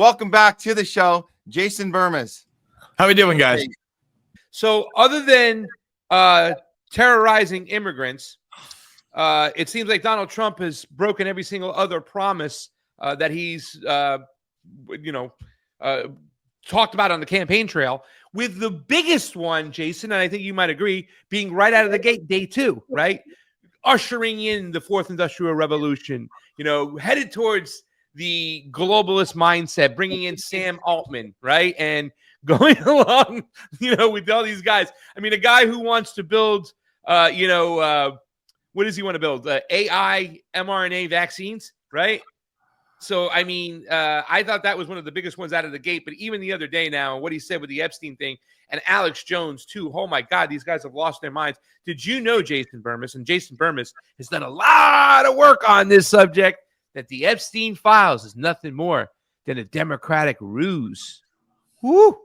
Welcome back to the show, Jason BERMAS. How we doing, guys? So other than terrorizing immigrants, it seems like Donald Trump has broken every single other promise that he's, talked about on the campaign trail, with the biggest one, Jason, and I think you might agree, being right out of the gate, day 2, right? Ushering in the 4th Industrial Revolution, headed towards the globalist mindset, bringing in Sam Altman, right? And going along, with all these guys. I mean, a guy who wants to build, what does he want to build? AI mRNA vaccines, right? So, I mean, I thought that was one of the biggest ones out of the gate. But even the other day now, what he said with the Epstein thing and Alex Jones, too. Oh, my God, these guys have lost their minds. Did you know, Jason BERMAS, and Jason BERMAS has done a lot of work on this subject, that the Epstein files is nothing more than a Democratic ruse? Woo!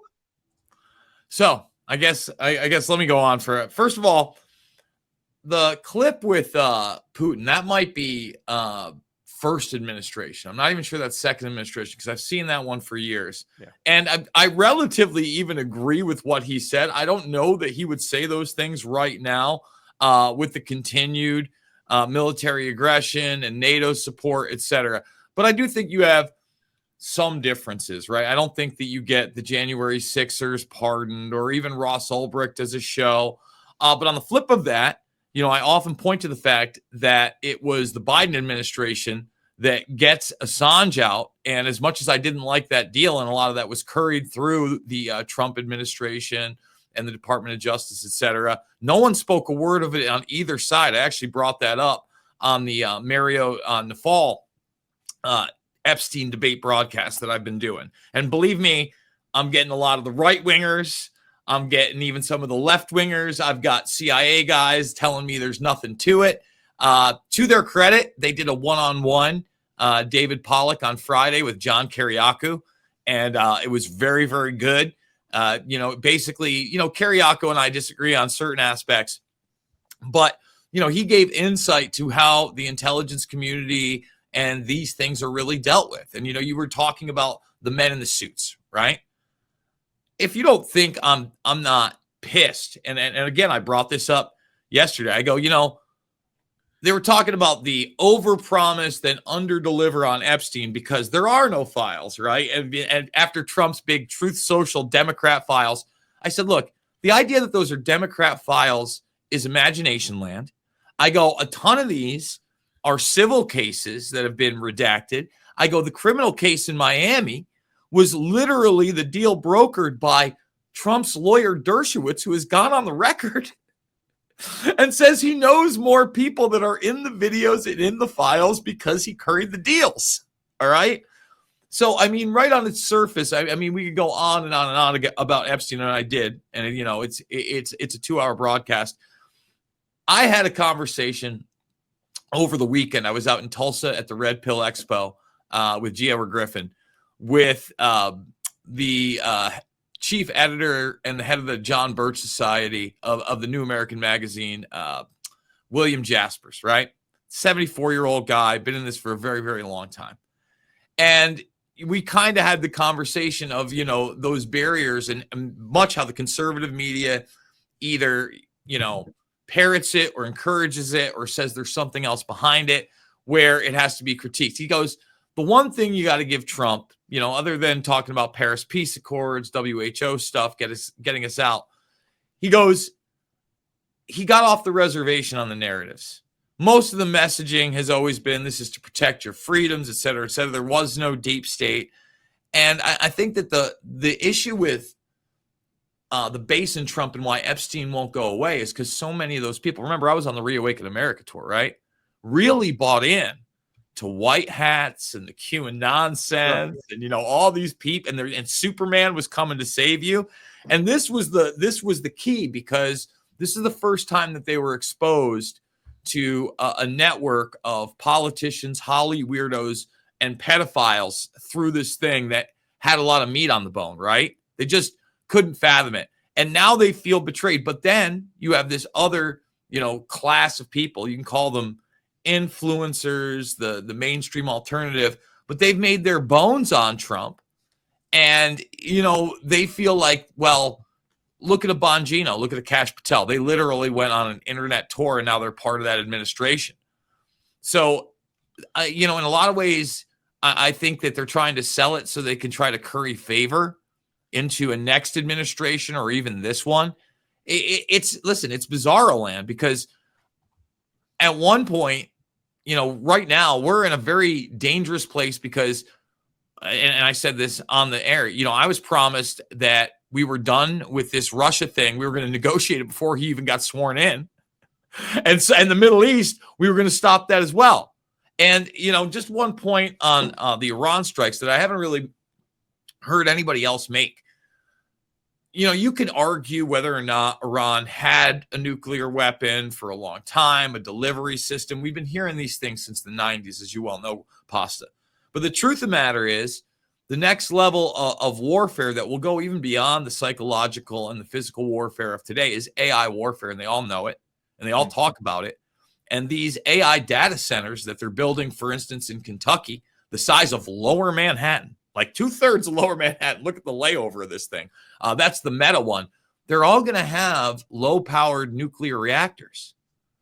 So I guess let me go on for it. First of all, the clip with Putin, that might be first administration. I'm not even sure that's second administration because I've seen that one for years. Yeah. And I relatively even agree with what he said. I don't know that he would say those things right now with the continued military aggression and NATO support, etc. But I do think you have some differences, right? I don't think that you get the January 6ers pardoned or even Ross Ulbricht as a show. But on the flip of that, I often point to the fact that it was the Biden administration that gets Assange out. And as much as I didn't like that deal, and a lot of that was curried through the Trump administration and the Department of Justice, et cetera, no one spoke a word of it on either side. I actually brought that up on the Mario Nafal Epstein debate broadcast that I've been doing. And believe me, I'm getting a lot of the right-wingers. I'm getting even some of the left-wingers. I've got CIA guys telling me there's nothing to it. To their credit, they did a one-on-one David Pollock on Friday with John Kiriakou, and it was very, very good. Basically, Kiriakou and I disagree on certain aspects, but, he gave insight to how the intelligence community and these things are really dealt with. And, you were talking about the men in the suits, right? If you don't think I'm not pissed, and again, I brought this up yesterday. I go, they were talking about the overpromise then underdeliver on Epstein because there are no files, right? And after Trump's big Truth Social Democrat files, I said, look, the idea that those are Democrat files is imagination land. I go, a ton of these are civil cases that have been redacted. I go, the criminal case in Miami was literally the deal brokered by Trump's lawyer, Dershowitz, who has gone on the record and says he knows more people that are in the videos and in the files because he curried the deals. All right. So, I mean, right on its surface, I mean, we could go on and on and on about Epstein, and I did. And, it's a 2-hour broadcast. I had a conversation over the weekend. I was out in Tulsa at the Red Pill Expo with G. Edward Griffin with the chief editor and the head of the John Birch Society of the New American Magazine, William Jaspers, right? 74-year-old guy, been in this for a very, very long time. And we kind of had the conversation of, those barriers and much how the conservative media either, parrots it or encourages it or says there's something else behind it where it has to be critiqued. He goes, the one thing you got to give Trump, other than talking about Paris Peace Accords, WHO stuff, getting us out, he goes, he got off the reservation on the narratives. Most of the messaging has always been, this is to protect your freedoms, et cetera, et cetera. There was no deep state. And I think that the issue with the base in Trump and why Epstein won't go away is because so many of those people, remember, I was on the Reawaken America tour, right? Really bought in to white hats and the QAnon nonsense and, all these people and Superman was coming to save you. And this was the key, because this is the first time that they were exposed to a network of politicians, Holly weirdos, and pedophiles through this thing that had a lot of meat on the bone, right? They just couldn't fathom it. And now they feel betrayed. But then you have this other, class of people. You can call them influencers, the mainstream alternative, but they've made their bones on Trump. And, they feel like, well, look at a Bongino, look at a Kash Patel. They literally went on an internet tour, and now they're part of that administration. So, in a lot of ways, I think that they're trying to sell it so they can try to curry favor into a next administration or even this one. It's bizarro land, because at one point, right now we're in a very dangerous place because, and I said this on the air, I was promised that we were done with this Russia thing. We were going to negotiate it before he even got sworn in. And so in the Middle East, we were going to stop that as well. And, just one point on the Iran strikes that I haven't really heard anybody else make. You can argue whether or not Iran had a nuclear weapon for a long time, a delivery system. We've been hearing these things since the 90s, as you well know, Pasta. But the truth of the matter is, the next level of warfare that will go even beyond the psychological and the physical warfare of today is AI warfare, and they all know it, and they all talk about it. And these AI data centers that they're building, for instance, in Kentucky, the size of Lower Manhattan, like 2/3 of Lower Manhattan. Look at the layover of this thing. That's the Meta one. They're all going to have low-powered nuclear reactors.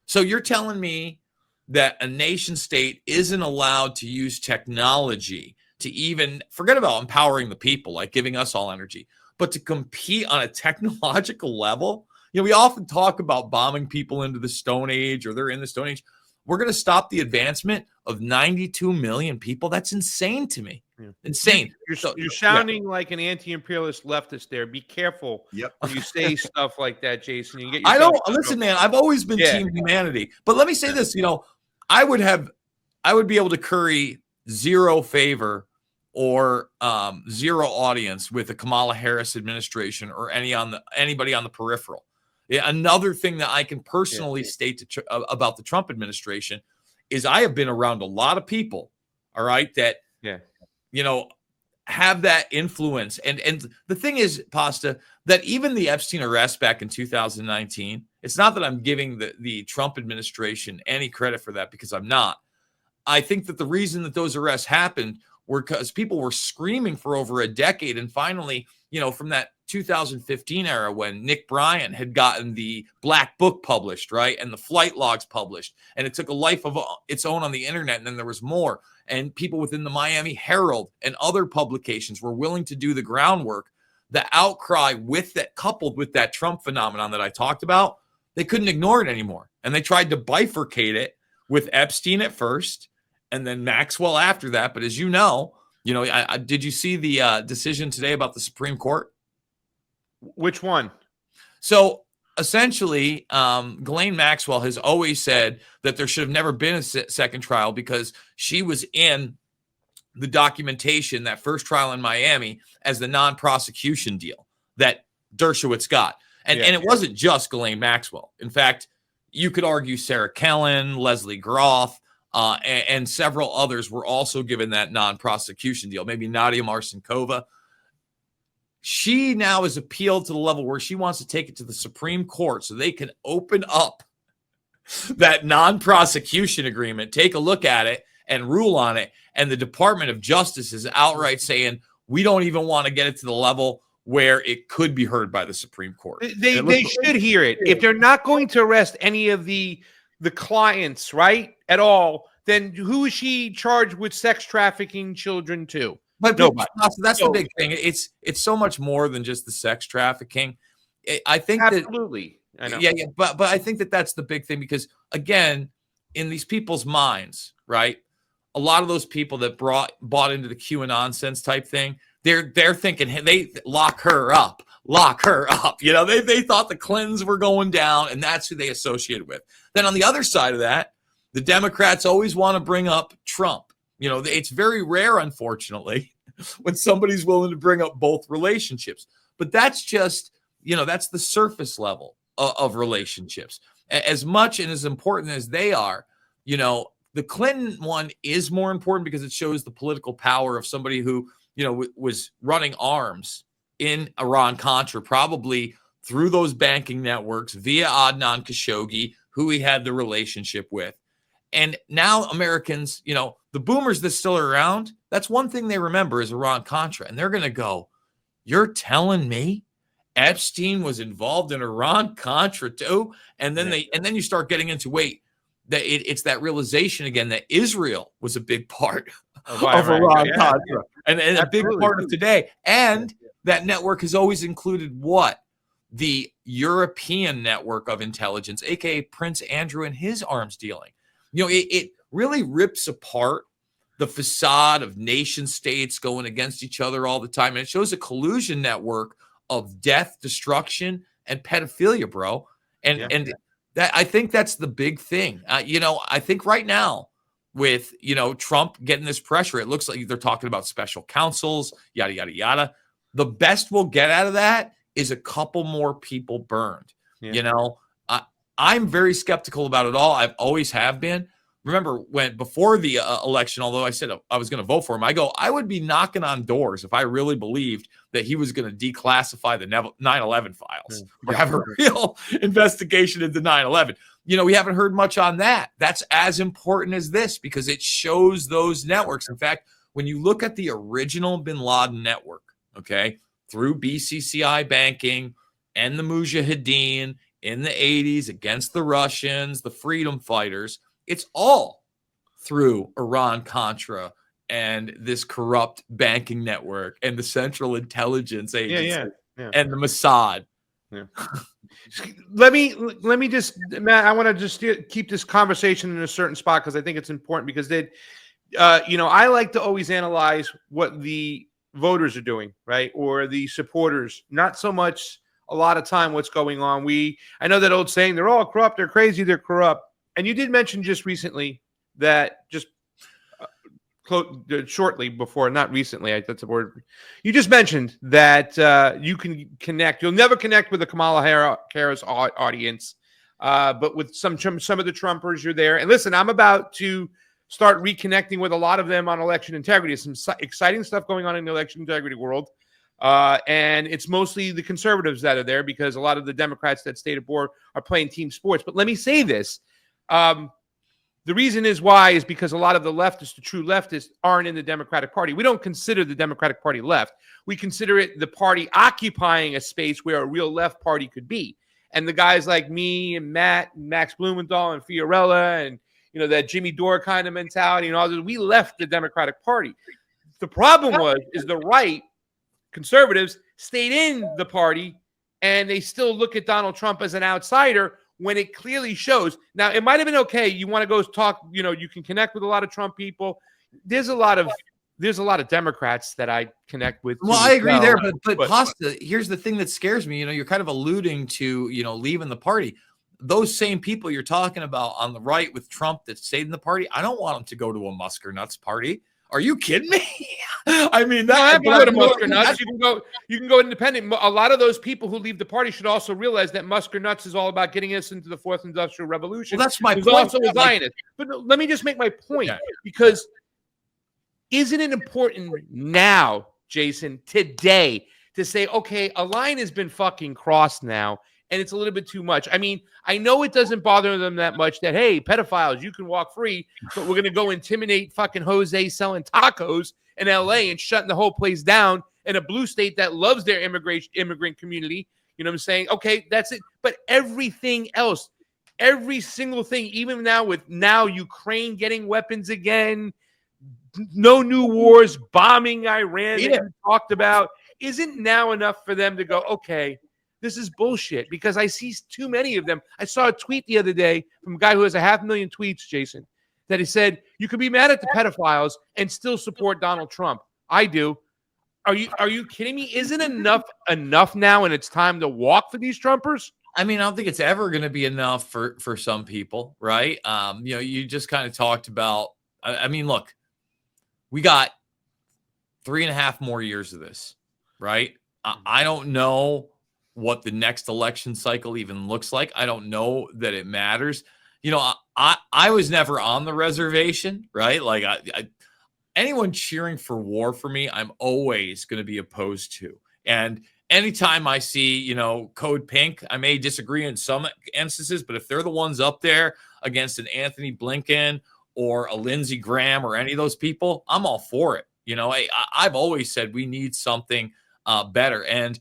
So you're telling me that a nation state isn't allowed to use technology to even forget about empowering the people, like giving us all energy, but to compete on a technological level? We often talk about bombing people into the Stone Age, or they're in the Stone Age. We're going to stop the advancement of 92 million people. That's insane to me. Yeah. Insane. You're sounding like an anti-imperialist leftist there. Be careful when you say stuff like that, Jason. You get I don't listen, man. I've always been team humanity. But let me say this, I would be able to curry zero favor or zero audience with the Kamala Harris administration or anybody on the peripheral. Yeah, another thing that I can personally state about the Trump administration is I have been around a lot of people, all right, that have that influence. And the thing is, Pasta, that even the Epstein arrest back in 2019, it's not that I'm giving the Trump administration any credit for that, because I'm not. I think that the reason that those arrests happened were because people were screaming for over a decade. And finally, from that 2015 era when Nick Bryan had gotten the Black Book published, right, and the flight logs published, and it took a life of its own on the internet, and then there was more, and people within the Miami Herald and other publications were willing to do the groundwork. The outcry with that, coupled with that Trump phenomenon that I talked about, they couldn't ignore it anymore, and they tried to bifurcate it with Epstein at first, and then Maxwell after that. But as you know, did you see the decision today about the Supreme Court? Which one? So essentially, Ghislaine Maxwell has always said that there should have never been a second trial because she was in the documentation, that first trial in Miami, as the non-prosecution deal that Dershowitz got. And it wasn't just Ghislaine Maxwell. In fact, you could argue Sarah Kellen, Leslie Groff, and several others were also given that non-prosecution deal, maybe Nadia Marcinkova. She now has appealed to the level where she wants to take it to the Supreme Court so they can open up that non-prosecution agreement, take a look at it, and rule on it. And the Department of Justice is outright saying, we don't even want to get it to the level where it could be heard by the Supreme Court. They should hear it. If they're not going to arrest any of the clients, right, at all, then who is she charged with sex trafficking children to? But that's the big thing. It's so much more than just the sex trafficking. I think absolutely. I know. Yeah. But I think that that's the big thing, because again, in these people's minds, right, a lot of those people that bought into the QAnon sense type thing, they're thinking, hey, they lock her up. They thought the Clintons were going down, and that's who they associated with. Then on the other side of that, the Democrats always want to bring up Trump. It's very rare, unfortunately, when somebody's willing to bring up both relationships. But that's just, that's the surface level of relationships. As much and as important as they are, the Clinton one is more important because it shows the political power of somebody who, was running arms in Iran-Contra, probably through those banking networks via Adnan Khashoggi, who he had the relationship with. And now Americans, the boomers that still are around, that's one thing they remember is Iran-Contra. And they're going to go, you're telling me Epstein was involved in Iran-Contra too? And then you start getting into, wait, that it's that realization again that Israel was a big part of Iran-Contra and a big part of today. And that network has always included what? The European network of intelligence, aka Prince Andrew and his arms dealing. It really rips apart the facade of nation states going against each other all the time. And it shows a collusion network of death, destruction, and pedophilia, bro. And that, I think that's the big thing. I think right now with, Trump getting this pressure, it looks like they're talking about special counsels, yada, yada, yada. The best we'll get out of that is a couple more people burned. I'm very skeptical about it all. I've always have been. Remember before the election, although I said I was going to vote for him, I would be knocking on doors if I really believed that he was going to declassify the 9/11 files or have a real investigation into 9/11. We haven't heard much on that. That's as important as this because it shows those networks. In fact, when you look at the original bin Laden network, okay, through BCCI banking and the Mujahideen in the 80s against the Russians, the freedom fighters, it's all through Iran-Contra and this corrupt banking network and the Central Intelligence Agency and the Mossad. Yeah. Let me just, Matt, I want to just keep this conversation in a certain spot because I think it's important because I like to always analyze what the voters are doing, right? Or the supporters, not so much a lot of time what's going on. I know that old saying, they're all corrupt, they're crazy, they're corrupt. And you did mention just recently that shortly before, not recently, that's a word. You just mentioned that you can connect. You'll never connect with the Kamala Harris audience, but with some of the Trumpers, you're there. And listen, I'm about to start reconnecting with a lot of them on election integrity. There's some exciting stuff going on in the election integrity world. And it's mostly the conservatives that are there because a lot of the Democrats that stayed aboard are playing team sports. But let me say this. The reason is because a lot of the leftists, the true leftists, aren't in the Democratic Party. We don't consider the Democratic Party left. We consider it the party occupying a space where a real left party could be. And the guys like me and Matt and Max Blumenthal and Fiorella and, that Jimmy Dore kind of mentality and all that, we left the Democratic Party. The problem is the right conservatives stayed in the party and they still look at Donald Trump as an outsider when it clearly shows. Now, it might have been okay. You want to go talk, you can connect with a lot of Trump people. There's a lot of Democrats that I connect with. Well, I agree there, but Pasta, here's the thing that scares me. You're kind of alluding to, leaving the party. Those same people you're talking about on the right with Trump that stayed in the party, I don't want them to go to a Musk or Nuts party. Are you kidding me? I mean, you can go to Musk or Nuts. You can go independent. A lot of those people who leave the party should also realize that Musk or Nuts is all about getting us into the fourth industrial revolution. Well, that's my point. Also a Zionist. But let me just make my point because isn't it important now, Jason, today, to say, okay, a line has been fucking crossed now, and it's a little bit too much. I mean, I know it doesn't bother them that much that, hey, pedophiles, you can walk free, but we're going to go intimidate fucking Jose selling tacos in L.A. and shutting the whole place down in a blue state that loves their immigrant community. You know what I'm saying? Okay, that's it. But everything else, every single thing, even now with Ukraine getting weapons again, no new wars, bombing Iran that you talked about, isn't now enough for them to go, okay, this is bullshit, because I see too many of them. I saw a tweet the other day from a guy who has 500,000 tweets, Jason, that he said, you can be mad at the pedophiles and still support Donald Trump. I do. Are you kidding me? Isn't enough now and it's time to walk for these Trumpers? I mean, I don't think it's ever going to be enough for some people, right? You just kind of talked about, I mean, look, we got 3.5 more years of this, right? I don't know what the next election cycle even looks like. I don't know that it matters. I was never on the reservation, right? Like anyone cheering for war for me, I'm always going to be opposed to. And anytime I see, Code Pink, I may disagree in some instances, but if they're the ones up there against an Anthony Blinken or a Lindsey Graham or any of those people, I'm all for it. You know, I've always said we need something better. And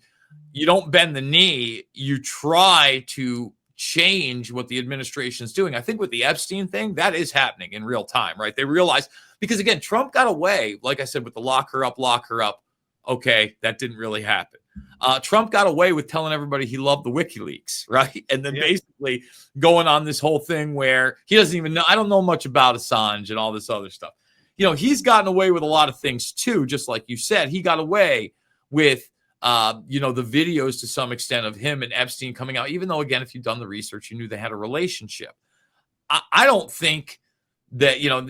you don't bend the knee. You try to change what the administration is doing. I think with the Epstein thing, that is happening in real time, right? They realize, because again, Trump got away, like I said, with the lock her up. Okay, that didn't really happen. Trump got away with telling everybody he loved the WikiLeaks, right? And then basically going on this whole thing where he doesn't even know. I don't know much about Assange and all this other stuff. You know, he's gotten away with a lot of things too, just like you said. He got away with, you know, the videos to some extent of him and Epstein coming out, even though, again, if you've done the research, you knew they had a relationship. I don't think that, you know,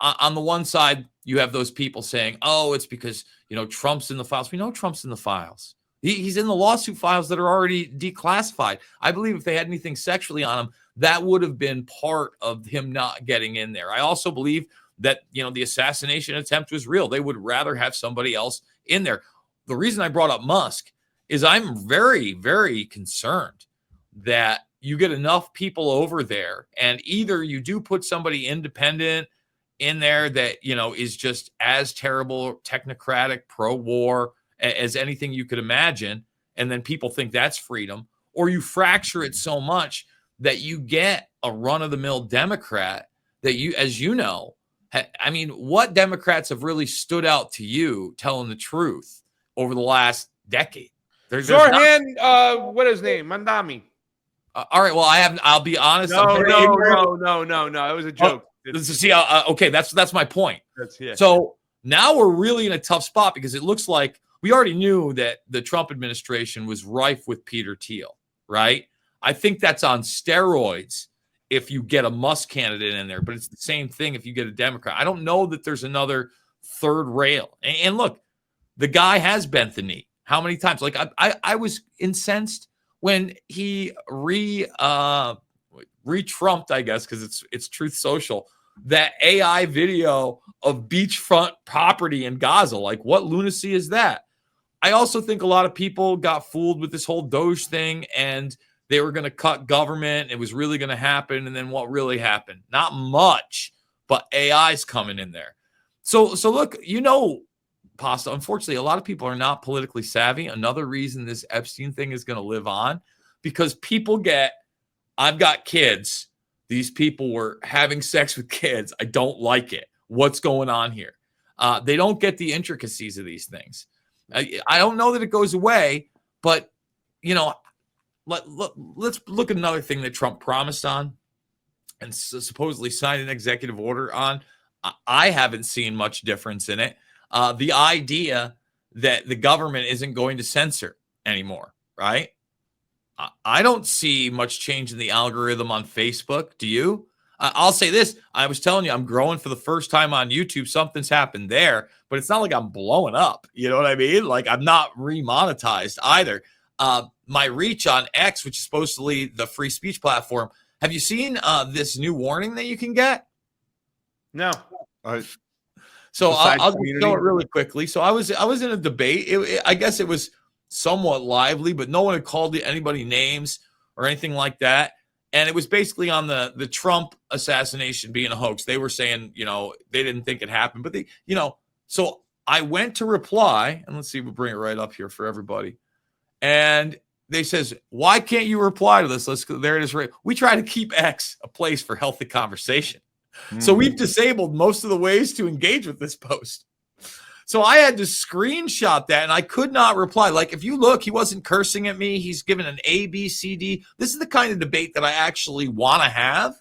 on the one side, you have those people saying, oh, it's because, you know, Trump's in the files. We know Trump's in the files. He's in the lawsuit files that are already declassified. I believe if they had anything sexually on him, that would have been part of him not getting in there. I also believe that, you know, the assassination attempt was real. They would rather have somebody else in there. The reason I brought up Musk is I'm very, very concerned that you get enough people over there, and either you do put somebody independent in there that, you know, is just as terrible, technocratic, pro-war as anything you could imagine, and then people think that's freedom, or you fracture it so much that you get a run-of-the-mill Democrat that you, as you know, I mean, what Democrats have really stood out to you telling the truth over the last decade? Zorhan, what is his name? Mandami. All right. Well, I'll be honest. No. It was a joke. See, okay, that's my point. Yeah. So now we're really in a tough spot because it looks like we already knew that the Trump administration was rife with Peter Thiel, right? I think that's on steroids if you get a Musk candidate in there, but it's the same thing if you get a Democrat. I don't know that there's another third rail. And look, the guy has bent the knee. How many times? Like I was incensed when he re-Trumped, I guess, because it's Truth Social, that AI video of beachfront property in Gaza. Like, what lunacy is that? I also think a lot of people got fooled with this whole Doge thing, and they were going to cut government. It was really going to happen. And then what really happened? Not much, but AI's coming in there. So look, you know, Pasta, unfortunately, a lot of people are not politically savvy. Another reason this Epstein thing is going to live on, because people I've got kids. These people were having sex with kids. I don't like it. What's going on here? They don't get the intricacies of these things. I don't know that it goes away, but, you know, let's look at another thing that Trump promised on and supposedly signed an executive order on. I haven't seen much difference in it. The idea that the government isn't going to censor anymore, right? I don't see much change in the algorithm on Facebook. Do you? I'll say this. I was telling you, I'm growing for the first time on YouTube. Something's happened there, but it's not like I'm blowing up. You know what I mean? Like, I'm not remonetized either. My reach on X, which is supposedly the free speech platform. Have you seen this new warning that you can get? No. So I'll just show it really quickly. So I was in a debate. I guess it was somewhat lively, but no one had called anybody names or anything like that. And it was basically on the Trump assassination being a hoax. They were saying, you know, they didn't think it happened, but so I went to reply, and let's see, we'll bring it right up here for everybody. And they says, why can't you reply to this? There it is. Right. We try to keep X a place for healthy conversation. So we've disabled most of the ways to engage with this post. So I had to screenshot that, and I could not reply. Like, if you look, he wasn't cursing at me. He's given an A, B, C, D. This is the kind of debate that I actually want to have.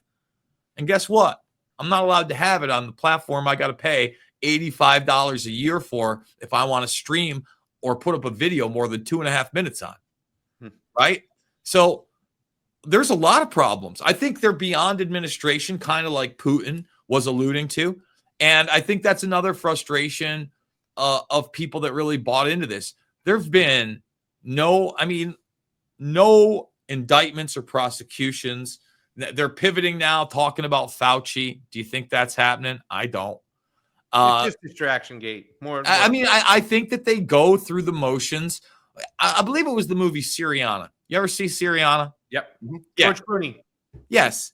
And guess what? I'm not allowed to have it on the platform I got to pay $85 a year for if I want to stream or put up a video more than 2.5 minutes on. Right? So there's a lot of problems. I think they're beyond administration, kind of like Putin was alluding to. And I think that's another frustration of people that really bought into this. There've been no indictments or prosecutions. They're pivoting now, talking about Fauci. Do you think that's happening? I don't. It's just distraction gate. More. I think that they go through the motions. I believe it was the movie Syriana. You ever see Syriana? Yep. Yeah. George Clooney. Yes.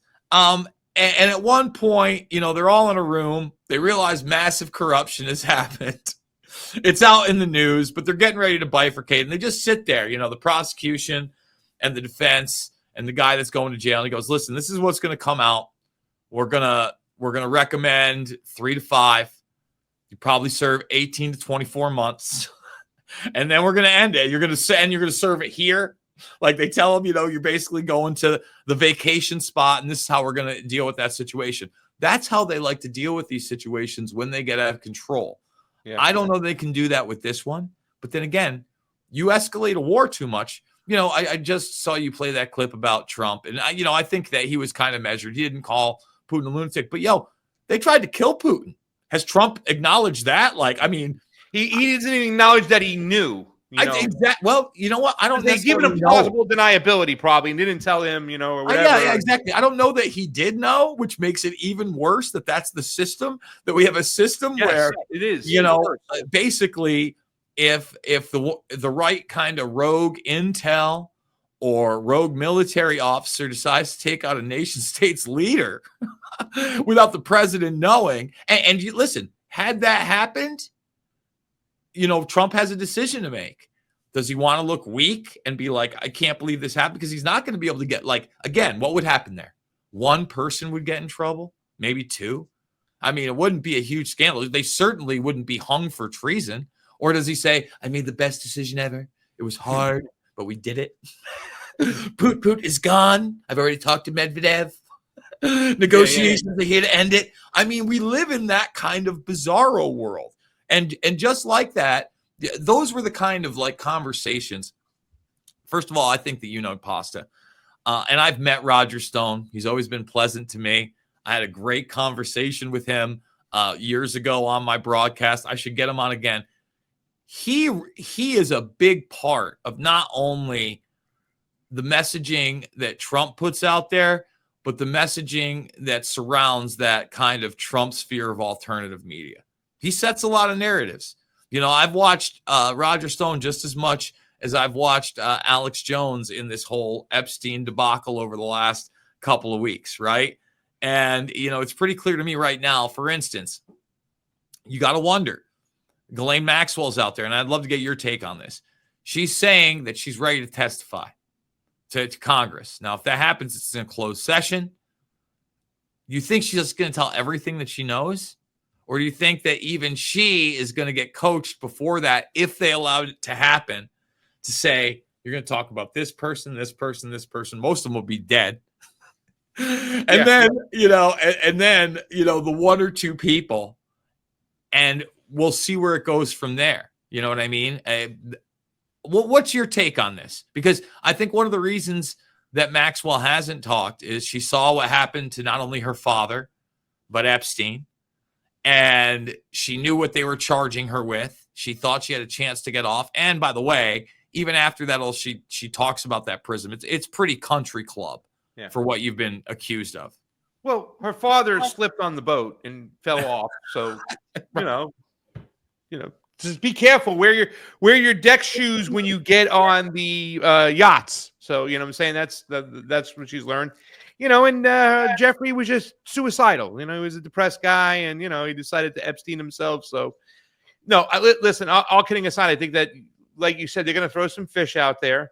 And at one point, they're all in a room. They realize massive corruption has happened. It's out in the news, but they're getting ready to bifurcate. And they just sit there, the prosecution and the defense and the guy that's going to jail. And he goes, listen, this is what's going to come out. We're going to recommend 3 to 5. You probably serve 18 to 24 months. And then we're going to end it. You're going to serve it here. Like they tell them, you're basically going to the vacation spot, and this is how we're going to deal with that situation. That's how they like to deal with these situations when they get out of control. Yeah. I don't know they can do that with this one. But then again, you escalate a war too much. I just saw you play that clip about Trump. And, I think that he was kind of measured. He didn't call Putin a lunatic. But, they tried to kill Putin. Has Trump acknowledged that? He doesn't even acknowledge that he knew. Well, you know what? I don't. They given him plausible deniability, probably, and didn't tell him, or whatever. Yeah, exactly. I don't know that he did know, which makes it even worse. That's the system. That we have a system where it is. Basically, if the right kind of rogue intel or rogue military officer decides to take out a nation state's leader without the president knowing, and you listen, had that happened. Trump has a decision to make. Does he want to look weak and be like, I can't believe this happened? Because he's not going to be able to get, again, what would happen there? One person would get in trouble, maybe 2. It wouldn't be a huge scandal. They certainly wouldn't be hung for treason. Or does he say, I made the best decision ever. It was hard, but we did it. Putin is gone. I've already talked to Medvedev. Negotiations are here to end it. We live in that kind of bizarro world. And just like that, those were the kind of conversations. First of all, I think that Pasta. And I've met Roger Stone. He's always been pleasant to me. I had a great conversation with him years ago on my broadcast. I should get him on again. He is a big part of not only the messaging that Trump puts out there, but the messaging that surrounds that kind of Trump sphere of alternative media. He sets a lot of narratives. I've watched Roger Stone just as much as I've watched Alex Jones in this whole Epstein debacle over the last couple of weeks, right? And, it's pretty clear to me right now, for instance, you got to wonder, Ghislaine Maxwell's out there, and I'd love to get your take on this. She's saying that she's ready to testify to Congress. Now, if that happens, it's in a closed session. You think she's just going to tell everything that she knows? Or do you think that even she is going to get coached before that, if they allowed it to happen, to say, you're going to talk about this person, this person, this person. Most of them will be dead. And then the 1 or 2 people, and we'll see where it goes from there. You know what I mean? What's your take on this? Because I think one of the reasons that Maxwell hasn't talked is she saw what happened to not only her father, but Epstein. And she knew what they were charging her with. She thought she had a chance to get off. And by the way, even after that, she talks about that prison. It's pretty country club for what you've been accused of. Well, her father slipped on the boat and fell off. So, just be careful. Wear your deck shoes when you get on the yachts. So, what I'm saying? That's what she's learned. And Jeffrey was just suicidal. He was a depressed guy, and, he decided to Epstein himself. So, no, listen, all kidding aside, I think that, like you said, they're going to throw some fish out there.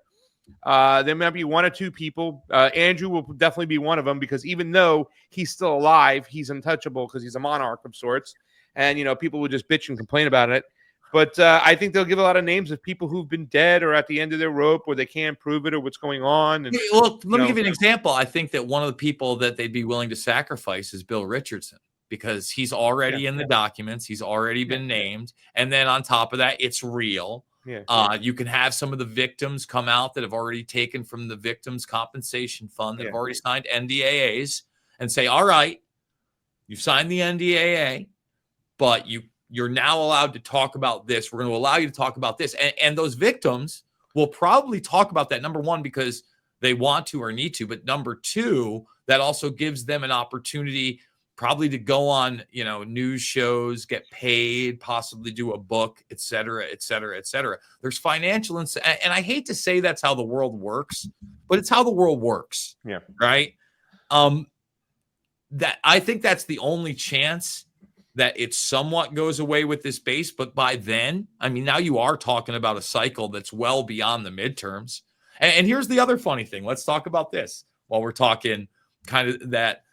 There might be 1 or 2 people. Andrew will definitely be one of them, because even though he's still alive, he's untouchable because he's a monarch of sorts. And, people would just bitch and complain about it. But I think they'll give a lot of names of people who've been dead or at the end of their rope, or they can't prove it, or what's going on. And, well, let me give you an example. I think that one of the people that they'd be willing to sacrifice is Bill Richardson, because he's already in the documents. He's already been named. And then on top of that, it's real. You can have some of the victims come out that have already taken from the Victims Compensation Fund, that have already signed NDAAs, and say, all right, you've signed the NDAA, but you're now allowed to talk about this. We're going to allow you to talk about this. And those victims will probably talk about that, number one, because they want to or need to. But number 2, that also gives them an opportunity probably to go on, news shows, get paid, possibly do a book, et cetera, et cetera, et cetera. There's financial, and I hate to say that's how the world works, but it's how the world works. Yeah. Right. that I think that's the only chance that it somewhat goes away with this base. But by then, I mean, now you are talking about a cycle that's well beyond the midterms. And here's the other funny thing. Let's talk about this while we're talking kind of that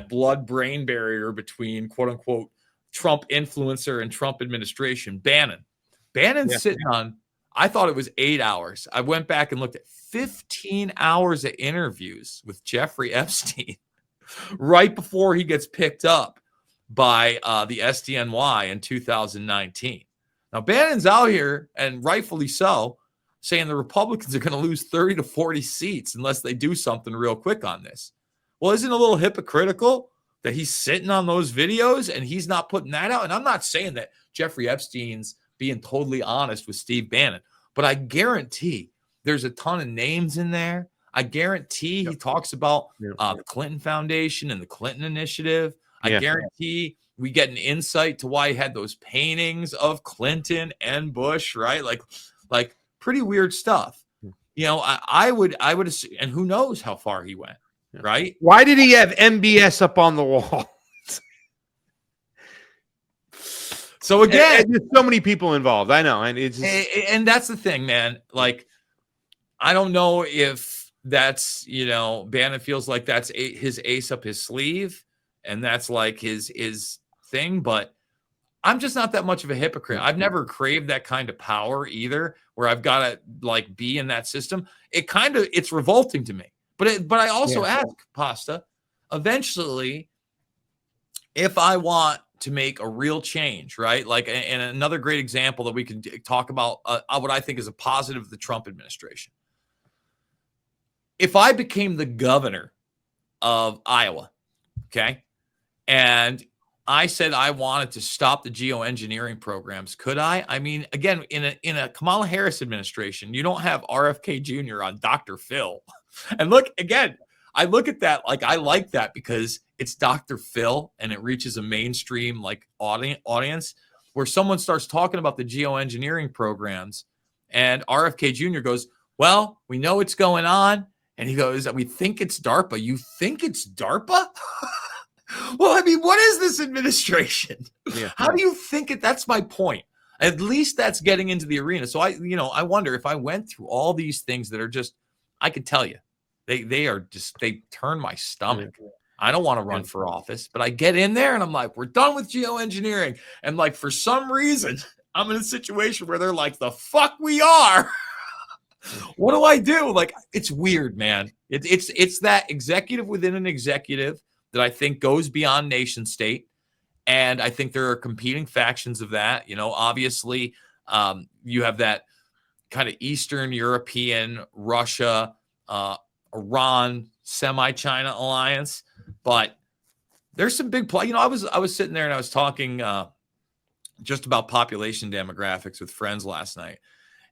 blood-brain barrier between quote unquote Trump influencer and Trump administration. Bannon's sitting on, I thought it was 8 hours. I went back and looked at 15 hours of interviews with Jeffrey Epstein right before he gets picked up by the SDNY in 2019. Now, Bannon's out here, and rightfully so, saying the Republicans are going to lose 30 to 40 seats unless they do something real quick on this. Well, isn't it a little hypocritical that he's sitting on those videos and he's not putting that out? And I'm not saying that Jeffrey Epstein's being totally honest with Steve Bannon, but I guarantee there's a ton of names in there. I guarantee he talks about the Clinton Foundation and the Clinton Initiative. I guarantee we get an insight to why he had those paintings of Clinton and Bush, right? Like pretty weird stuff. You know, I would assume, and who knows how far he went, right? Why did he have MBS up on the wall? So again, and there's so many people involved. I know, and it's and that's the thing, man. Like, I don't know if that's, you know, Bannon feels like that's his ace up his sleeve, and that's like his thing. But I'm just not that much of a hypocrite. I've never craved that kind of power either, where I've got to like be in that system. It's revolting to me. But I also ask, Pasta, eventually, if I want to make a real change, right? Like, and another great example that we can talk about, what I think is a positive of the Trump administration. If I became the governor of Iowa, okay, and I said I wanted to stop the geoengineering programs, could I? I mean, again, in a Kamala Harris administration, you don't have RFK Jr. on Dr. Phil. And look, again, I look at that, like, I like that because it's Dr. Phil and it reaches a mainstream like audience where someone starts talking about the geoengineering programs and RFK Jr. goes, well, we know what's going on. And he goes, we think it's DARPA. You think it's DARPA? Well, I mean, what is this administration? How do you think it? That's my point. At least that's getting into the arena. So I wonder if I went through all these things that are just, I could tell you, they turn my stomach. I don't want to run for office, but I get in there and I'm like, we're done with geoengineering. And like, for some reason, I'm in a situation where they're like, the fuck we are. What do I do? Like, it's weird, man. It's that executive within an executive that I think goes beyond nation state. And I think there are competing factions of that. You know, obviously, you have that kind of Eastern European, Russia, Iran, semi-China alliance. But there's some big play. You know, I was sitting there and I was talking just about population demographics with friends last night.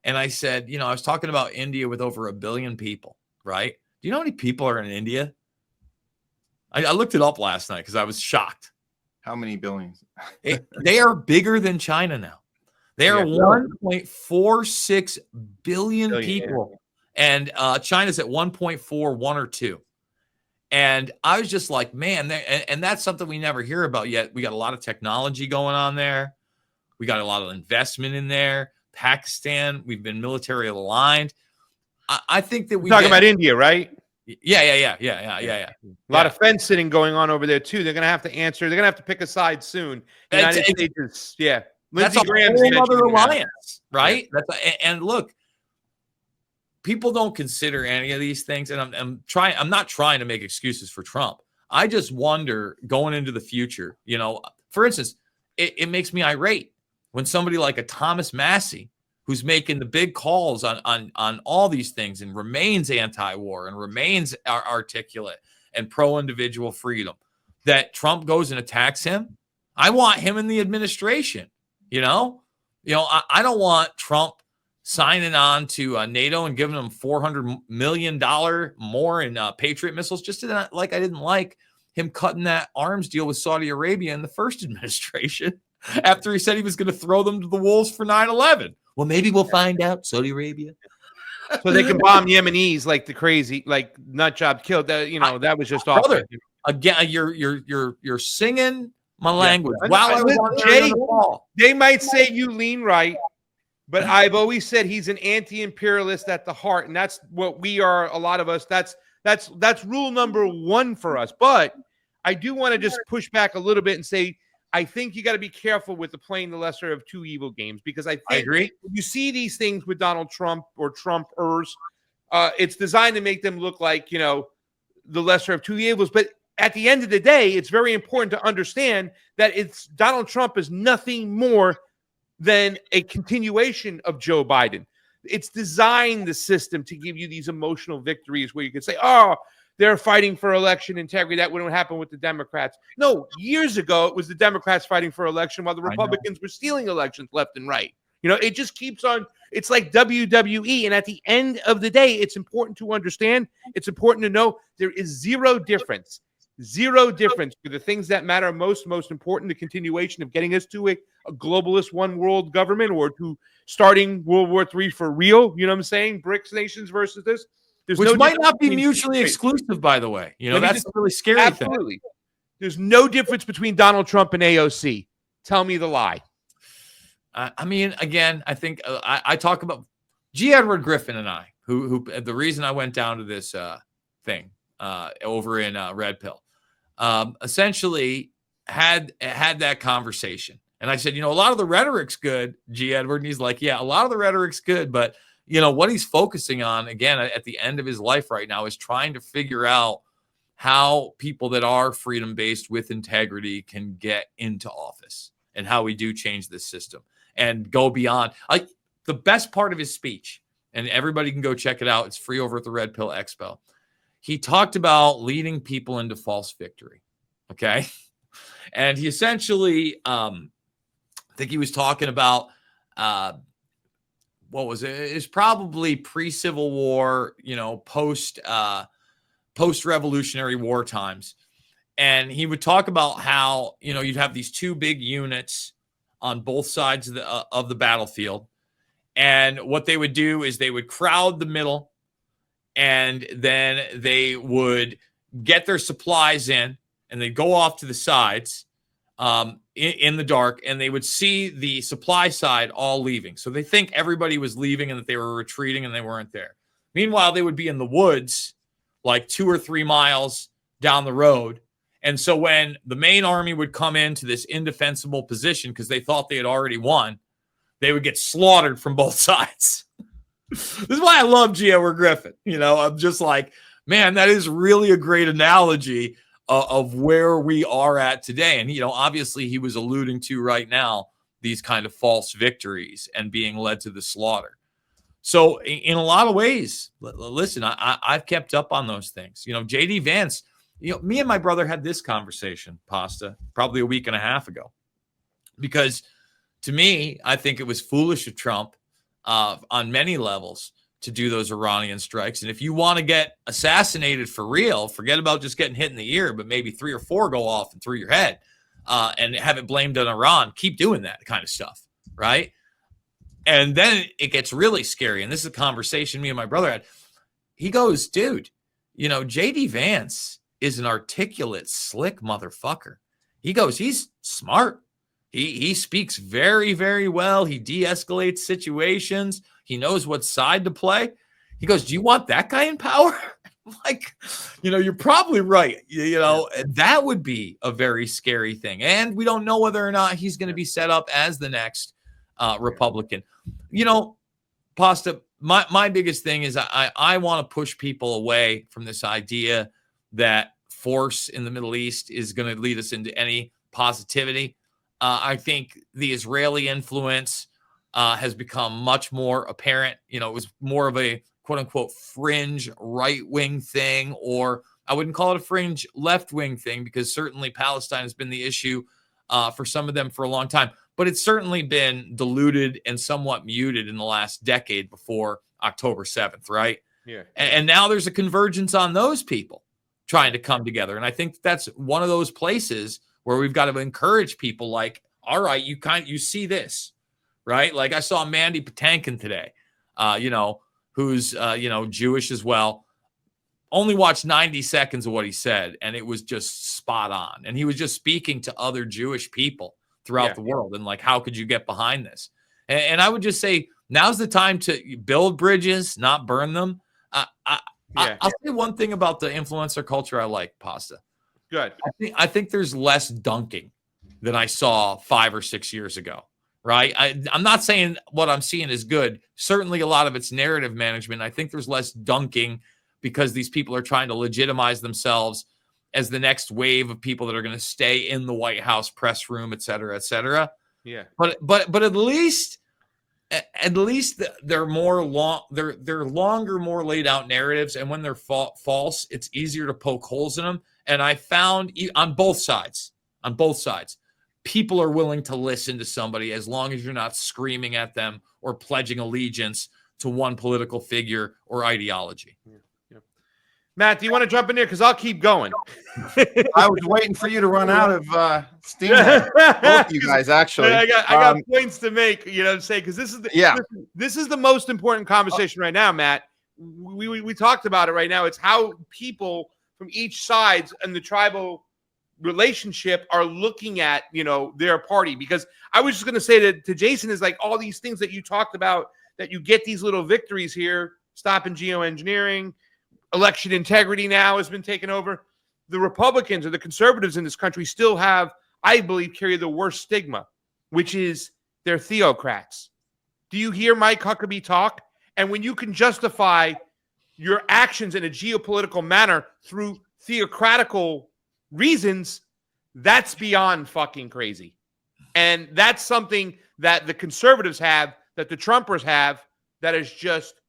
And I said, you know, I was talking about India with over 1 billion people, right? Do you know how many people are in India? I looked it up last night because I was shocked. How many billions? They are bigger than China now. They are 1.46 billion people. And China's at 1.4, 1 or 2. And I was just like, man, and that's something we never hear about yet. We got a lot of technology going on there. We got a lot of investment in there. Pakistan, we've been military aligned. I think that we're talking about India, right? Yeah. A lot of fence sitting going on over there too. They're going to have to answer. They're going to have to pick a side soon. United States is, that's a whole other alliance, right? And look, people don't consider any of these things. And I'm not trying to make excuses for Trump. I just wonder going into the future, you know, for instance, it makes me irate when somebody like a Thomas Massey, who's making the big calls on all these things and remains anti-war and remains articulate and pro-individual freedom, that Trump goes and attacks him. I want him in the administration. You know, I don't want Trump signing on to NATO and giving them $400 million more in Patriot missiles, just like I didn't like him cutting that arms deal with Saudi Arabia in the first administration after he said he was going to throw them to the wolves for 9/11. Well, maybe we'll find out. Saudi Arabia. So they can bomb Yemenis like the crazy, like nut job killed. That, you know, that was just awful. again, you're singing my language. Yeah. While I was on Jay, the ball. they might say you lean right, but I've always said he's an anti-imperialist at the heart, and that's what we are. A lot of us. That's rule number one for us. But I do want to just push back a little bit and say I think you got to be careful with the playing the lesser of two evil games, because I agree. When you see these things with Donald Trump or Trumpers, it's designed to make them look like, you know, the lesser of two evils. But at the end of the day, it's very important to understand that it's Donald Trump is nothing more than a continuation of Joe Biden. It's designed, the system, to give you these emotional victories where you can say, oh, they're fighting for election integrity. That wouldn't happen with the Democrats. No, years ago, it was the Democrats fighting for election while the Republicans were stealing elections left and right. You know, it just keeps on. It's like WWE. And at the end of the day, it's important to understand. It's important to know there is zero difference for the things that matter most important, the continuation of getting us to a globalist one world government, or to starting World War III for real. You know what I'm saying? BRICS nations versus this. There's which might not be mutually exclusive, by the way. You know, that's a really scary thing. There's no difference between Donald Trump and AOC. Tell me the lie. I mean, again, I think I talk about G. Edward Griffin and I, who the reason I went down to this thing over in Red Pill, essentially had that conversation. And I said, you know, a lot of the rhetoric's good, G. Edward. And he's like, yeah, a lot of the rhetoric's good, but you know, what he's focusing on, again, at the end of his life right now, is trying to figure out how people that are freedom-based with integrity can get into office, and how we do change this system and go beyond. The best part of his speech, and everybody can go check it out, it's free over at the Red Pill Expo. He talked about leading people into false victory, okay? And he essentially, I think he was talking about, what was it? It's probably pre-Civil War, you know, post-Revolutionary War times. And he would talk about how, you know, you'd have these two big units on both sides of the battlefield. And what they would do is they would crowd the middle, and then they would get their supplies in, and they'd go off to the sides in the dark, and they would see the supply side all leaving. So they think everybody was leaving and that they were retreating, and they weren't there. Meanwhile, they would be in the woods like 2 or 3 miles down the road. And so when the main army would come into this indefensible position because they thought they had already won, they would get slaughtered from both sides. This is why I love G. Edward Griffin. You know, I'm just like, man, that is really a great analogy of where we are at today. And, you know, obviously he was alluding to right now these kind of false victories and being led to the slaughter. So in a lot of ways, listen, I've kept up on those things. You know, J.D. Vance, you know, me and my brother had this conversation, Pasta, probably a week and a half ago, because to me, I think it was foolish of Trump on many levels to do those Iranian strikes. And if you want to get assassinated for real, forget about just getting hit in the ear, but maybe 3 or 4 go off and through your head and have it blamed on Iran. Keep doing that kind of stuff, right? And then it gets really scary. And this is a conversation me and my brother had. He goes, dude, you know, J.D. Vance is an articulate, slick motherfucker. He goes, he's smart. He speaks very, very well. He de-escalates situations. He knows what side to play. He goes, do you want that guy in power? Like, you know, you're probably right. You know, that would be a very scary thing. And we don't know whether or not he's going to be set up as the next Republican. You know, Pasta, my biggest thing is I want to push people away from this idea that force in the Middle East is going to lead us into any positivity. I think the Israeli influence has become much more apparent. You know, it was more of a quote unquote fringe right-wing thing, or I wouldn't call it a fringe left-wing thing, because certainly Palestine has been the issue for some of them for a long time, but it's certainly been diluted and somewhat muted in the last decade before October 7th, right? Yeah. And now there's a convergence on those people trying to come together. And I think that's one of those places where we've got to encourage people like, all right, you see this, right? Like I saw Mandy Patinkin today, you know, who's, you know, Jewish as well, only watched 90 seconds of what he said, and it was just spot on. And he was just speaking to other Jewish people throughout the world, and like, how could you get behind this? And I would just say, now's the time to build bridges, not burn them. I'll say one thing about the influencer culture I like, Pasta. Good. I think there's less dunking than I saw 5 or 6 years ago, right? I'm not saying what I'm seeing is good. Certainly a lot of it's narrative management. I think there's less dunking because these people are trying to legitimize themselves as the next wave of people that are going to stay in the White House press room, et cetera, et cetera. Yeah. But at least they're they're longer, more laid out narratives, and when they're false, it's easier to poke holes in them. And I found on both sides, people are willing to listen to somebody as long as you're not screaming at them or pledging allegiance to one political figure or ideology. Yeah. Matt, do you want to jump in there? Because I'll keep going. I was waiting for you to run out of steam. Both of you guys, actually. I got points to make, you know, to say, because this is the most important conversation right now, Matt. We talked about it right now. It's how people from each side and the tribal relationship are looking at, you know, their party. Because I was just going to say to Jason, is like all these things that you talked about, that you get these little victories here, stopping geoengineering, election integrity now has been taken over. The Republicans or the conservatives in this country still have, I believe, carry the worst stigma, which is they're theocrats. Do you hear Mike Huckabee talk? And when you can justify your actions in a geopolitical manner through theocratical reasons, that's beyond fucking crazy. And that's something that the conservatives have, that the Trumpers have, that is just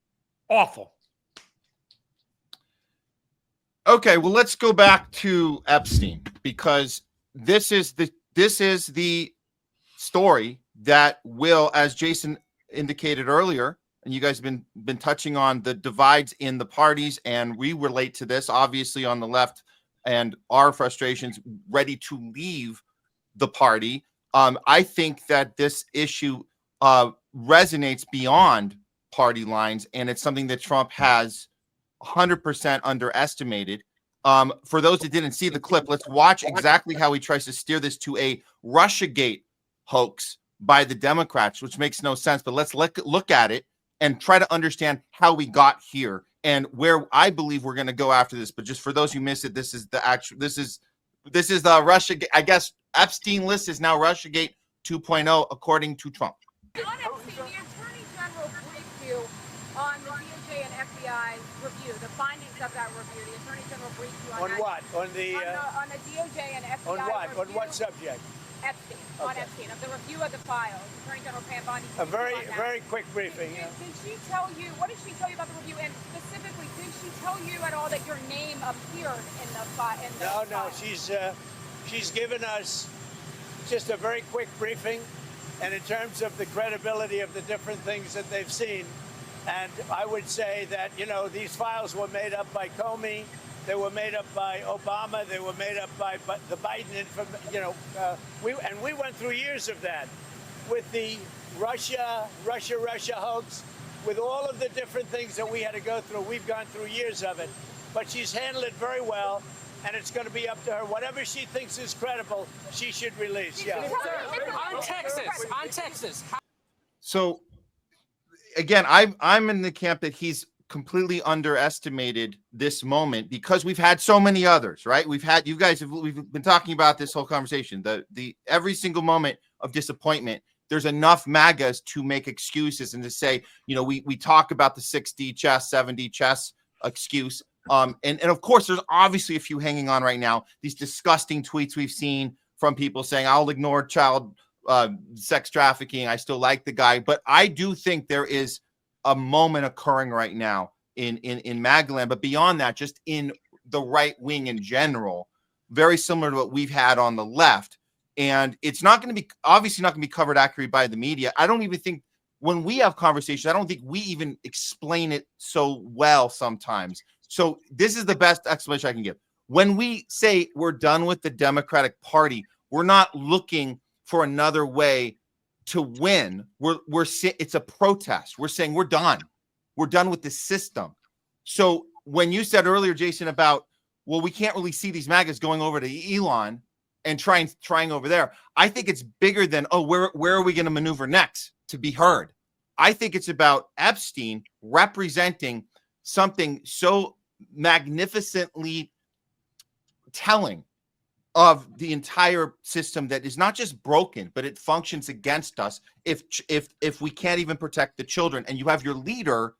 awful. Okay, well, let's go back to Epstein, because this is the story that will, as Jason indicated earlier, and you guys have been touching on the divides in the parties, and we relate to this obviously on the left and our frustrations ready to leave the party. I think that this issue resonates beyond party lines, and it's something that Trump has 100% underestimated. For those that didn't see the clip, let's watch exactly how he tries to steer this to a Russiagate hoax by the Democrats, which makes no sense. But let's look at it and try to understand how we got here and where I believe we're going to go after this. But just for those who missed it, this is the Russiagate. I guess Epstein list is now Russiagate 2.0, according to Trump. On Epstein, the Attorney General briefed you on the DOJ and FBI review, the findings of that review. The Attorney General briefed you on that. What? On the DOJ and FBI on what? review. On what subject? Epstein. Okay. On Epstein, of the review of the files. Attorney General Pam Bondi. A very quick briefing. Did she tell you, what did she tell you about the review? And specifically, did she tell you at all that your name appeared in the file? No. She's given us just a very quick briefing, and in terms of the credibility of the different things that they've seen. And I would say that, you know, these files were made up by Comey, they were made up by Obama, they were made up by the Biden, we went through years of that with the Russia hoax, with all of the different things that we had to go through. We've gone through years of it, but she's handled it very well. And it's going to be up to her. Whatever she thinks is credible, she should release. Yeah. On Texas. So, again, I'm in the camp that he's completely underestimated this moment, because we've had so many others, right? We've been talking about this whole conversation. The every single moment of disappointment, there's enough MAGAs to make excuses and to say, you know, we talk about the 6D chess, 7D chess excuse. And of course, there's obviously a few hanging on right now. These disgusting tweets we've seen from people saying, I'll ignore child sex trafficking. I still like the guy. But I do think there is a moment occurring right now in MAGAland. But beyond that, just in the right wing in general, very similar to what we've had on the left. And it's not going to be, obviously not going to be covered accurately by the media. I don't even think when we have conversations, I don't think we even explain it so well sometimes. So this is the best explanation I can give. When we say we're done with the Democratic Party, we're not looking for another way to win. It's a protest. We're saying we're done. We're done with the system. So when you said earlier, Jason, about, well, we can't really see these MAGAs going over to Elon and trying over there. I think it's bigger than, oh, where are we going to maneuver next to be heard? I think it's about Epstein representing something so magnificently telling of the entire system that is not just broken, but it functions against us if we can't even protect the children. And you have your leader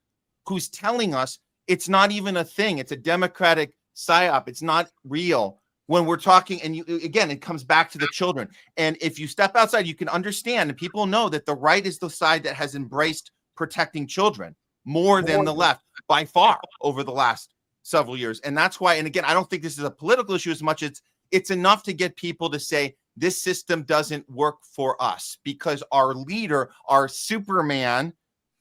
who's telling us it's not even a thing. It's a democratic psyop. It's not real. When we're talking, and again, it comes back to the children. And if you step outside, you can understand, and people know that the right is the side that has embraced protecting children more than the left by far over the last several years. And that's why, and again, I don't think this is a political issue as much as it's enough to get people to say this system doesn't work for us because our leader, our Superman,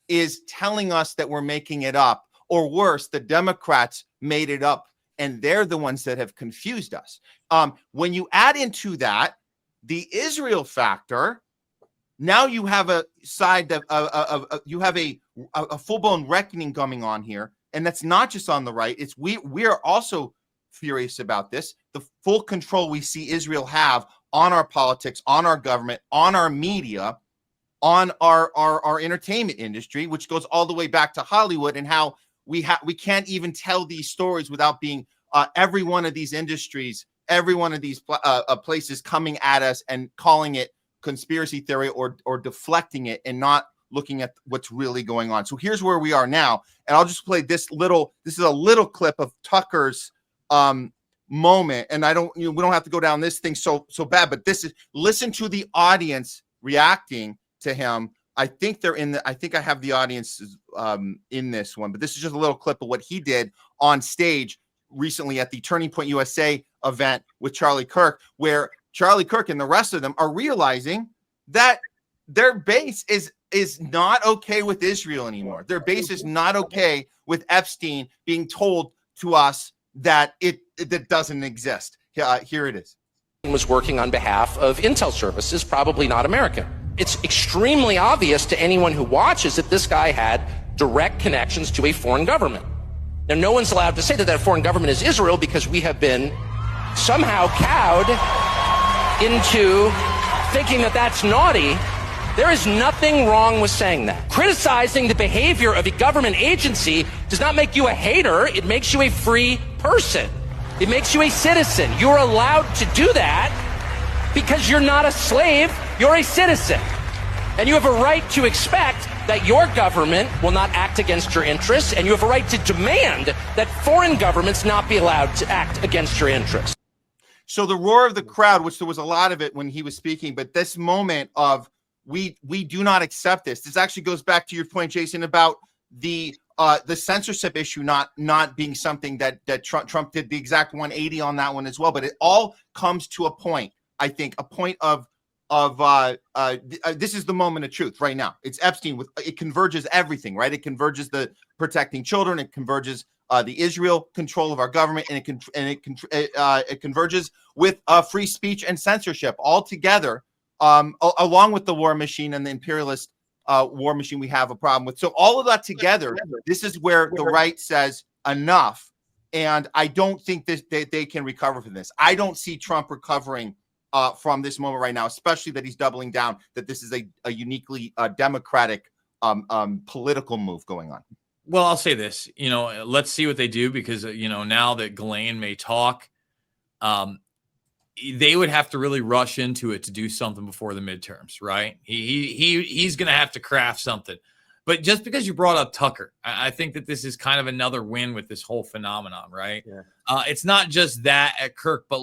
is telling us that we're making it up, or worse, the Democrats made it up. And they're the ones that have confused us. When you add into that the Israel factor, now you have a side of you have a full-blown reckoning going on here, and that's not just on the right. It's we are also furious about this. The full control we see Israel have on our politics, on our government, on our media, on our entertainment industry, which goes all the way back to Hollywood, and how we can't even tell these stories without being every one of these industries, every one of these places coming at us and calling it conspiracy theory or deflecting it and not looking at what's really going on. So here's where we are now, and I'll just play this is a little clip of Tucker's moment, and we don't have to go down this thing so bad, but listen to the audience reacting to him. I think I have the audience in this one, but this is just a little clip of what he did on stage recently at the Turning Point USA event with Charlie Kirk, where Charlie Kirk and the rest of them are realizing that their base is not okay with Israel anymore. Their base is not okay with Epstein being told to us that it doesn't exist. Here it is. Was working on behalf of intel services, probably not American. It's extremely obvious to anyone who watches that this guy had direct connections to a foreign government. Now, no one's allowed to say that foreign government is Israel because we have been somehow cowed into thinking that that's naughty. There is nothing wrong with saying that. Criticizing the behavior of a government agency does not make you a hater. It makes you a free person. It makes you a citizen. You're allowed to do that because you're not a slave, you're a citizen. And you have a right to expect that your government will not act against your interests, and you have a right to demand that foreign governments not be allowed to act against your interests. So the roar of the crowd, which there was a lot of it when he was speaking, but this moment of we do not accept this actually goes back to your point, Jason, about the censorship issue not being something that Trump did the exact 180 on that one as well. But it all comes to a point, I think, a point of this is the moment of truth right now. It's Epstein. It converges everything, right? It converges the protecting children. It converges the Israel control of our government, and it converges with free speech and censorship all together, along with the war machine and the imperialist war machine we have a problem with. So all of that together, this is where the right says enough, and I don't think they can recover from this. I don't see Trump recovering from this moment right now, especially that he's doubling down that this is a uniquely democratic political move going on. Well, I'll say this, let's see what they do, because, now that Ghislaine may talk, they would have to really rush into it to do something before the midterms, right? He's going to have to craft something. But just because you brought up Tucker, I think that this is kind of another win with this whole phenomenon, right? Yeah. It's not just that at Kirk, but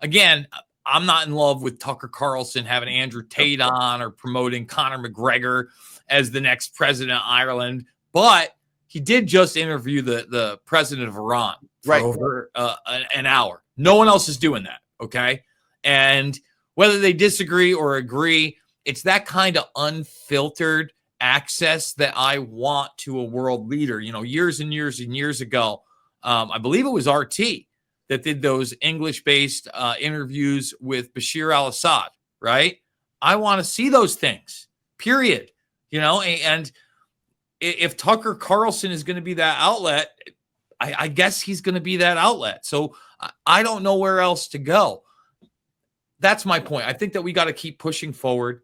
again, I'm not in love with Tucker Carlson having Andrew Tate on or promoting Conor McGregor as the next president of Ireland, but he did just interview the president of Iran for over an hour. No one else is doing that, okay? And whether they disagree or agree, it's that kind of unfiltered access that I want to a world leader. Years and years and years ago, I believe it was RT that did those English-based interviews with Bashir al-Assad, right? I want to see those things, period. And if Tucker Carlson is going to be that outlet, I guess he's going to be that outlet. So I don't know where else to go. That's my point. I think that we got to keep pushing forward.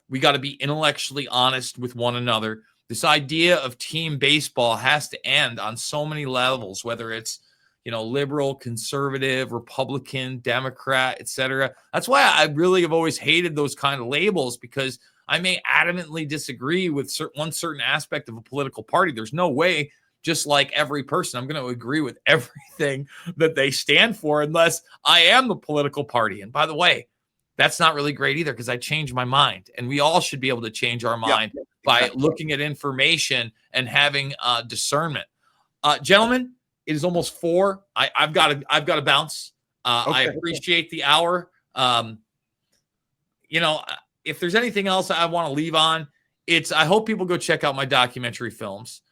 We got to be intellectually honest with one another. This idea of team baseball has to end on so many levels, whether it's, liberal, conservative, Republican, Democrat, etc. That's why I really have always hated those kind of labels, because I may adamantly disagree with one certain aspect of a political party. There's no way, just like every person, I'm going to agree with everything that they stand for unless I am the political party. And by the way, that's not really great either, because I change my mind, and we all should be able to change our mind by looking at information and having discernment. Gentlemen, it is almost 4. I've got to bounce. I appreciate the hour. If there's anything else I want to leave on, I hope people go check out my documentary films,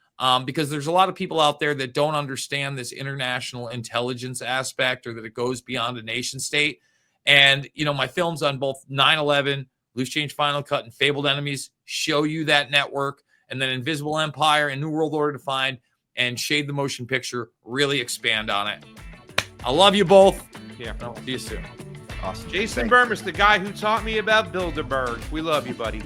because there's a lot of people out there that don't understand this international intelligence aspect, or that it goes beyond a nation state. And, my films on both 9/11, Loose Change Final Cut, and Fabled Enemies show you that network. And then Invisible Empire and New World Order Defined and Shade the Motion Picture really expand on it. I love you both. Yeah. I'll see you soon. Awesome. Jason BERMAS, the guy who taught me about Bilderberg. We love you, buddy.